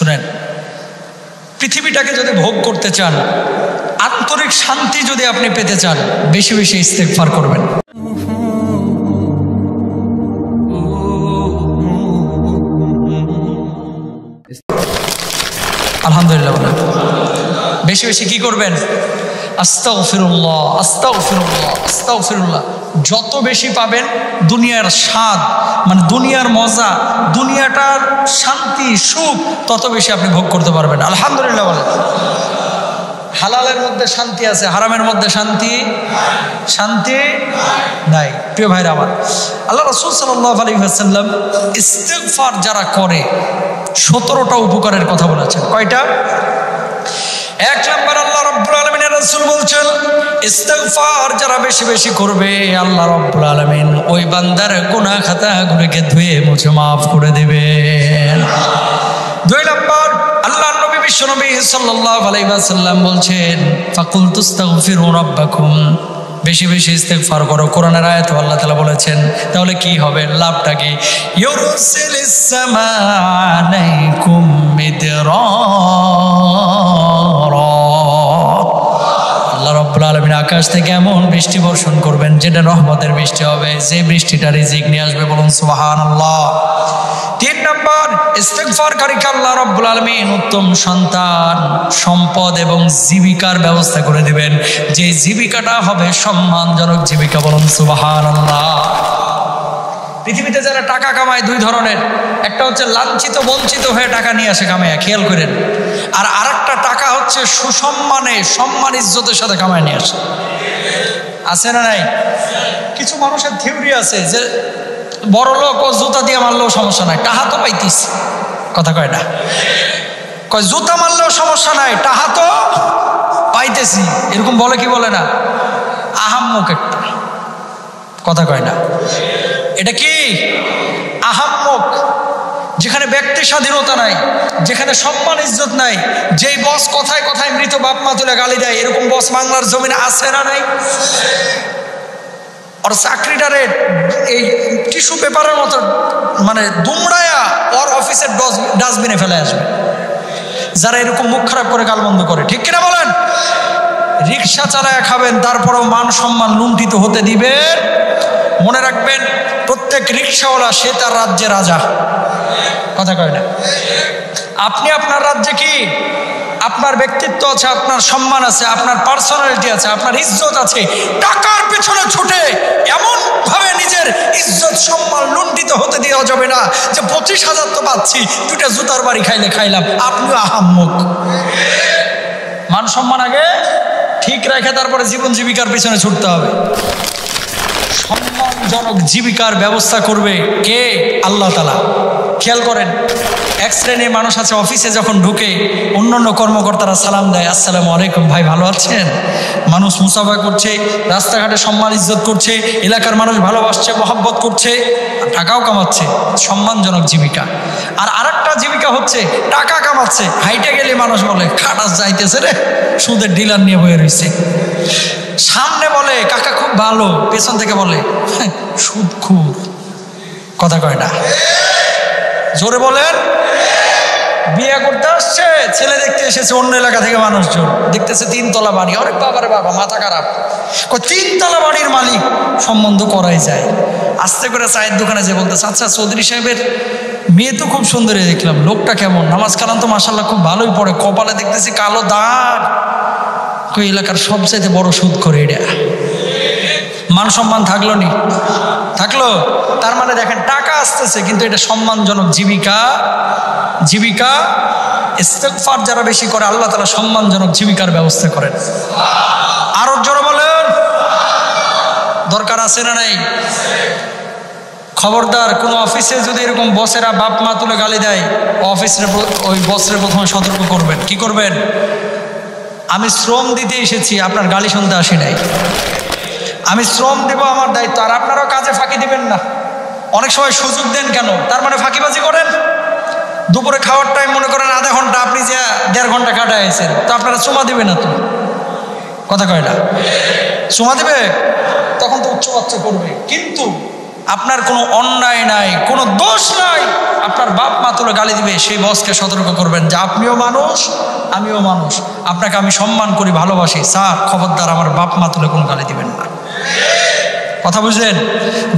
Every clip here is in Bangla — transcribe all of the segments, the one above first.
শুনেন, পৃথিবীটাকে যদি ভোগ করতে চান, আন্তরিক শান্তি যদি আপনি পেতে চান, বেশি বেশি ইস্তেগফার করবেন। আলহামদুলিল্লাহ, বেশি বেশি কি করবেন? আস্তাগফিরুল্লাহ, আস্তাগফিরুল্লাহ, আস্তাগফিরুল্লাহ। যত বেশি পাবেন দুনিয়ার স্বাদ, মানে দুনিয়ার মজা, দুনিয়াটার শান্তি সুখ তত বেশি আপনি ভোগ করতে পারবেন। আলহামদুলিল্লাহ বলেন। হালালের মধ্যে শান্তি আছে, হারামের মধ্যে শান্তি নাই। প্রিয় ভাইরা আমার, আল্লাহ রাসূল সাল্লাল্লাহু আলাইহি ওয়াসাল্লাম ইস্তিগফার যারা করে 17টা উপকারের কথা বলেছেন। কয়টা? 1 নম্বর, আল্লাহ রাব্বুল আলামিনের রাসূল বলছেন ইস্তিগফার যারা বেশি বেশি করবে, আল্লাহ রাব্বুল আলামিন ওই বান্দার গুনাহ খাতাগুলোকে ধুয়ে মুছে মাফ করে দেবেন। 2 নম্বর, আল্লাহর নবী বিশ্বনবী সাল্লাল্লাহু আলাইহি ওয়াসাল্লাম বলছেন ফাকুলতু আস্তাগফিরু রাব্বাকুম, বেশি বেশি ইস্তিগফার করো। কোরআনের আয়াতে আল্লাহ তাআলা বলেছেন, তাহলে কি হবে, লাভটা কি? ইউরসিলিস সামা আলাইকুম মিদরারা, আল্লাহ রাব্বুল আলামিন আকাশ থেকে এমন বৃষ্টি বর্ষণ করবেন যেটা রহমতের বৃষ্টি হবে, যে বৃষ্টিটা রিজিক নিয়ে আসবে। বলুন সুবহানাল্লাহ। 3 নম্বর, ইস্তিগফারকারীকে আল্লাহ রাব্বুল আলামিন উত্তম সন্তান, সম্পদ এবং জীবিকার ব্যবস্থা করে দিবেন, যে জীবিকাটা হবে সম্মানজনক জীবিকা। বলুন সুবহানাল্লাহ। পৃথিবীতে যারা টাকা কামায় 2 ধরনের, একটা হচ্ছে লাঞ্ছিত বঞ্চিত হয়ে টাকা নিয়ে আসে কামায়, খেয়াল করেন। আর আরেকটা টাকা হচ্ছে সুসম্মানে, সম্মান ইজ্জতের সাথে কামায় নিয়ে আসে। আছে না নাই? কিছু মানুষের থিওরি আছে যে বড় লোক ও জুতা দিয়ে মারলেও সমস্যা নাই, টাহা তো পাইতিস। কথা কয় না? কয় জুতা মারলেও সমস্যা নাই, টাহা তো পাইতেছি। এরকম বলে কি বলে না? আহাম্মক একটা কথা কয় না? এটা কি আহাম্মক? যেখানে ব্যক্তি স্বাধীনতা নাই, যেখানে সম্মান ইজ্জত নাই, যেই বস কথায় কথায় মৃত বাপ মা তুলে গালি দেয়, এরকম বস বাংলার জমিনে আছে না নাই? ওর চাকরিটারে এই টিস্যু পেপারের মতো মানে দুমড়ায়া ওর অফিসের ডাস্টবিনে ফেলে আসবে যারা এরকম মুখ খারাপ করে গালমন্দ করে। ঠিক কিনা বলেন? রিক্সা চালায় খাবেন, তারপরেও মান সম্মান লুণ্ঠিত হতে দিবেন। মনে রাখবেন, প্রত্যেক রিক্সাওয়ালা সে তার রাজ্যে রাজা। কথা কয় না? আপনি আপনার রাজ্যে কি? আপনার ব্যক্তিত্ব আছে, আপনার সম্মান আছে, আপনার পার্সোনালিটি আছে, আপনার ইজ্জত আছে। টাকার পেছনে ছুটে এমন ভাবে নিজের ইজ্জত সম্মান লুণ্ঠিত হতে দেওয়া যাবে না যে 25,000 তো পাচ্ছি, 2টা জুতার বাড়ি খাইলে খাইলাম। আপনিও আহাম্মক। মান সম্মান আগে ঠিক রেখে তারপরে জীবন জীবিকার পেছনে ছুটতে হবে। সম্মানজনক জীবিকার ব্যবস্থা করবে কে? আল্লাহ তাআলা। খেয়াল করেন, এক শ্রেণীর মানুষ আছে অফিসে যখন ঢুকে অন্যান্য কর্মকর্তারা সালাম দেয়, আসসালামু আলাইকুম ভাই, ভালো আছেন? মানুষ মুসাফা করছে, রাস্তাঘাটে সম্মান ইজ্জত করছে, এলাকার মানুষ ভালোবাসছে, মহব্বত করছে, টাকাও কামাচ্ছে। সম্মানজনক জীবিকা। আর আরেকটা জীবিকা হচ্ছে টাকা কামাচ্ছে, হাইটে গেলে মানুষ বলে খাটাস যাইতেছে রে, সুদের ডিলার নিয়ে বয়ে রয়েছে। সামনে বলে কাকা খুব ভালো, পেছন থেকে বলে সুদখোর। কথা কয় না? জোরে বলেন। বিয়ে করতে আসছে, ছেলে দেখতে এসেছে অন্য এলাকা থেকে মানুষজন, দেখতেছে 3 তলা বাড়ি। অনেক বাবারে বাবা, মাথা খারাপ। 3 তলা বাড়ির মালিক, সম্বন্ধ করাই যায়। আস্তে করে চায়ের দোকানে যে বলতেছে, আচ্ছা চৌধুরী সাহেবের মেয়ে তো খুব সুন্দরী দেখলাম, লোকটা কেমন? নামাজ কালাম তো মাশাআল্লাহ খুব ভালোই পড়ে, কপালে দেখতেছি কালো দাগ। কই এলাকার সবচাইতে বড় সুদ করে এটা। মান সম্মান থাকলো নি? থাকলো। তার মানে দেখেন, টাকা আসতেছে কিন্তু এটা সম্মানজনক জীবিকা। ইস্তিগফার যারা বেশি করে আল্লাহ তাআলা সম্মানজনক জীবিকার ব্যবস্থা করেন। আরো জোরে বলেন। দরকার আছে না নাই? খবরদার, কোন অফিসে যদি এরকম বসেরা বাপ মা তুলে গালি দেয়, ওই বসরে প্রথমে সতর্ক করবেন। কি করবেন? আমি শ্রম দিতে এসেছি, আপনার গালি শুনতে আসি নাই। আমি শ্রম দেব, আমার দায়িত্ব। আর আপনারাও কাজে ফাঁকি দিবেন না। অনেক সময় সুযোগ দেন কেন? তার মানে ফাঁকিবাজি করেন। দুপুরে খাওয়ার টাইম মনে করেন আধা ঘন্টা, আপনি যে 1.5 ঘন্টা কাটাইছেন, তো আপনারা চুমা দিবে না তো? কথা কয় না? চুমা দিবে? তখন তো উচ্চবাচ্য করবে। কিন্তু আপনার কোনো অন্যায় নাই, কোনো দোষ নাই, আপনার বাপ মা তুলে গালি দিবে, সেই বসকে সতর্ক করবেন যে আপনিও মানুষ, আমিও মানুষ, আপনাকে আমি সম্মান করি, ভালোবাসি, স্যার খবরদার আমার বাপ মা তুলে কোনো গালি দিবেন না। কথা বুঝলেন?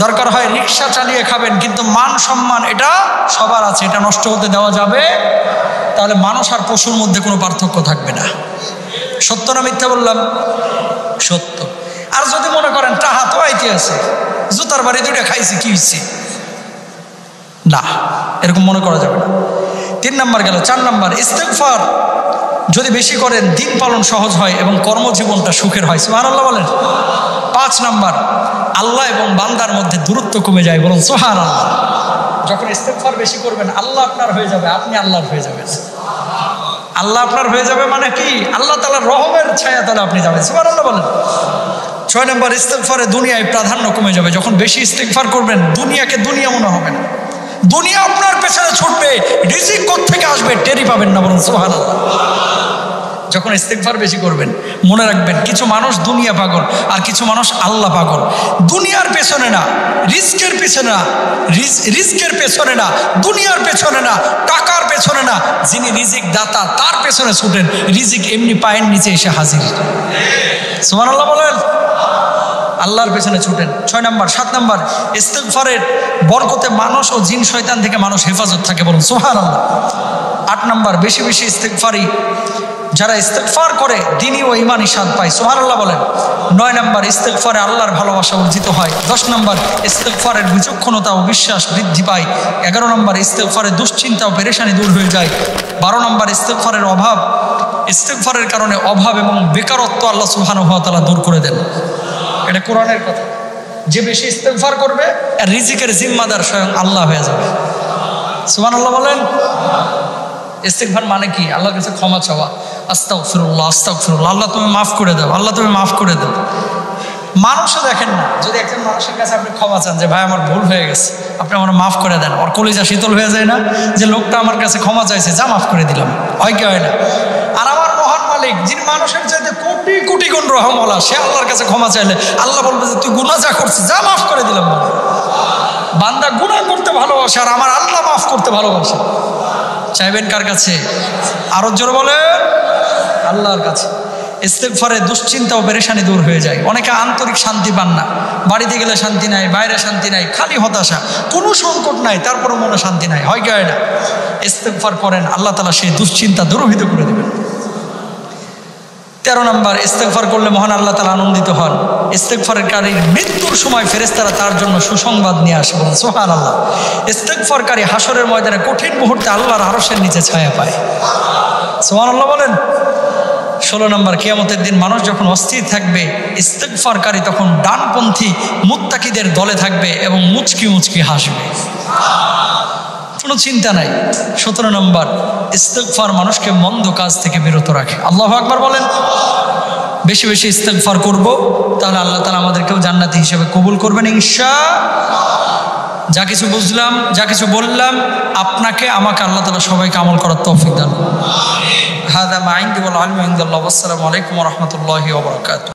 দরকার হয় রিক্সা চালিয়ে খাবেন, কিন্তু মান সম্মান এটা সবার আছে, এটা নষ্ট হতে দেওয়া যাবে। তাহলে মানুষ আর পশুর মধ্যে কোনো পার্থক্য থাকবে না। সত্য না মিথ্যা বললাম? সত্য। আর যদি মনে করেন টাহা তো আইতে আছে, জুতার বাড়ি দুইটা খাইছি, কি হচ্ছে, না, এরকম মনে করা যাবে না। 3 নাম্বার গেল। 4 নাম্বার, ইস্তেগফার যদি বেশি করেন দিন পালন সহজ হয় এবং কর্মজীবনটা সুখের হয়। সুবহানাল্লাহ বলেন। 5 নাম্বার, আল্লাহ এবং বান্দার মধ্যে দূরত্ব কমে যায়, বলুন সুবহানাল্লাহ। যখন ইস্তেগফার বেশি করবেন আল্লাহ আপনার হয়ে যাবে, আপনি আল্লাহর হয়ে যাবেন। আল্লাহ আপনার হয়ে যাবে মানে কি? আল্লাহ তাআলার রহমের ছায়া তলে আপনি যাবেন। সুবহানাল্লাহ বলেন। 6 নম্বর, ইস্তেগফারে দুনিয়ায় প্রাধান্য কমে যাবে। যখন বেশি ইস্তেগফার করবেন দুনিয়াকে দুনিয়া মনে হবে না, দুনিয়া আপনার পেছনে ছুটবে, রিজিক কোত্থেকে আসবে টেরি পাবেন না, বলুন সুবহানাল্লাহ। যখন ইস্তেগফার বেশি করবেন মনে রাখবেন কিছু মানুষ দুনিয়া পাগল আর কিছু মানুষ আল্লাহ পাগল। দুনিয়ার পেছনে না, রিস্কের পেছনে না, রিস্কের পেছনে না, দুনিয়ার পেছনে না, টাকার পেছনে না, যিনি রিজিক দাতা তার পেছনে ছুটেন, রিজিক এমনি পায়ের নিচে এসে হাজির। সুবহানাল্লাহ বলেন। আল্লাহর পেছনে ছুটেন। 6 নম্বর। 7 নম্বর, ইস্তেগফারের বরকতে মানুষ ও জিন শয়তান থেকে মানুষ হেফাজত থাকে, বলুন সুবহানাল্লাহ। 8 নম্বর, বেশি বেশি ইস্তেগফারি যারা ইস্তেগফার করে দিনই ও ইমানি স্বাদ পায়। সুবহানাল্লাহ বলেন। 9 নম্বর, ইস্তেগফারে আল্লাহর ভালোবাসা অর্জিত হয়। 10 নম্বর, ইস্তেগফারের বিচক্ষণতা ও বিশ্বাস বৃদ্ধি পায়। 11 নম্বর, ইস্তেগফারে দুশ্চিন্তা ও পেরেশানি দূর হয়ে যায়। 12 নম্বর, ইস্তেগফারের কারণে অভাব এবং বেকারত্ব আল্লাহ সুবহানাহু ওয়া তাআলা দূর করে দেন। এটা কোরআনের কথা। যে বেশি ইস্তেগফার করবে আর রিজিকের জিম্মাদার স্বয়ং আল্লাহ হয়ে যাবে। সুবহানাল্লাহ বলেন। ইস্তেগফার মানে কি? আল্লাহর কাছে ক্ষমা চাওয়া। আস্তাগফিরুল্লাহ, আস্তাগফিরুল্লাহ, আল্লাহ তুমি মাফ করে দাও, আল্লাহ তুমি মাফ করে দাও। মানুষও দেখেন না, যদি একজন মানুষের কাছে আপনি ক্ষমা চান যে ভাই আমার ভুল হয়ে গেছে, আপনি আমার মাফ করে দেন, ওর কলিজা শীতল হয়ে যায় না? যে লোকটা আমার কাছে ক্ষমা চাইছে, যা মাফ করে দিলাম, হয় কি হয় না? আর আমার মহান মালিক যিনি মানুষের চাইতে কোটি কোটি গুণ রহমওয়ালা, সে আল্লাহর কাছে ক্ষমা চাইলে আল্লাহ বলবে যে তুই গুনাহ যা করছিস যা মাফ করে দিলাম। বান্দা গুনাহ করতে ভালোবাসে আর আমার আল্লাহ মাফ করতে ভালোবাসে। চাইবেন কার কাছে? আরো জোরে বলে, আল্লাহর কাছে। ইস্তেগফারে দুশ্চিন্তা ও পেরেশানি দূর হয়ে যায়। অনেকে আন্তরিক শান্তি পান না, বাড়িতে গেলে শান্তি নাই, বাইরে শান্তি নাই, খালি হতাশা, কোনো সংকট নাই, তারপরে মনে শান্তি নাই, হয় কি হয় না? ইস্তেগফার করেন, আল্লাহ তাআলা সেই দুশ্চিন্তা দূরীভূত করে দেবেন। 13 নম্বর, ইস্তেগফার করলে মহান আল্লাহ তাআলা আনন্দিত হন। ইস্তেগফারকারীর মৃত্যুর সময় ফেরেশতারা তার জন্য সুসংবাদ নিয়ে আসে, বলেন সুবহানাল্লাহ। ইস্তেগফারকারী হাসরের ময়দানে কঠিন মুহূর্তে আল্লাহর আরশের নিচে ছায়া পায়। সুবহানাল্লাহ বলেন। 16 নম্বর, কিয়ামতের দিন মানুষ যখন অস্থির থাকবে, ইস্তেগফারকারী তখন ডানপন্থী মুত্তাকিদের দলে থাকবে এবং মুচকি মুচকি হাসবে, কোনো চিন্তা নাই। 17 নম্বর, ইস্তেগফার মানুষকে মন্দ কাজ থেকে বিরত রাখে। আল্লাহু আকবার বলেন। বেশি বেশি ইস্তেগফার করব, তাহলে আল্লাহ তাআলা আমাদেরকেও জান্নাতি হিসেবে কবুল করবেন ইনশাআল্লাহ। যা কিছু বুঝলাম, যা কিছু বললাম, আপনাকে আমাকে আল্লাহ তাআলা সবাইকে আমল করার তৌফিক দান করুন। হাযা মা ইনদি ওয়াল ইলমু ইনদাল্লাহ। আসসালামু আলাইকুম ওয়া রাহমাতুল্লাহি ওয়া বারাকাতুহু।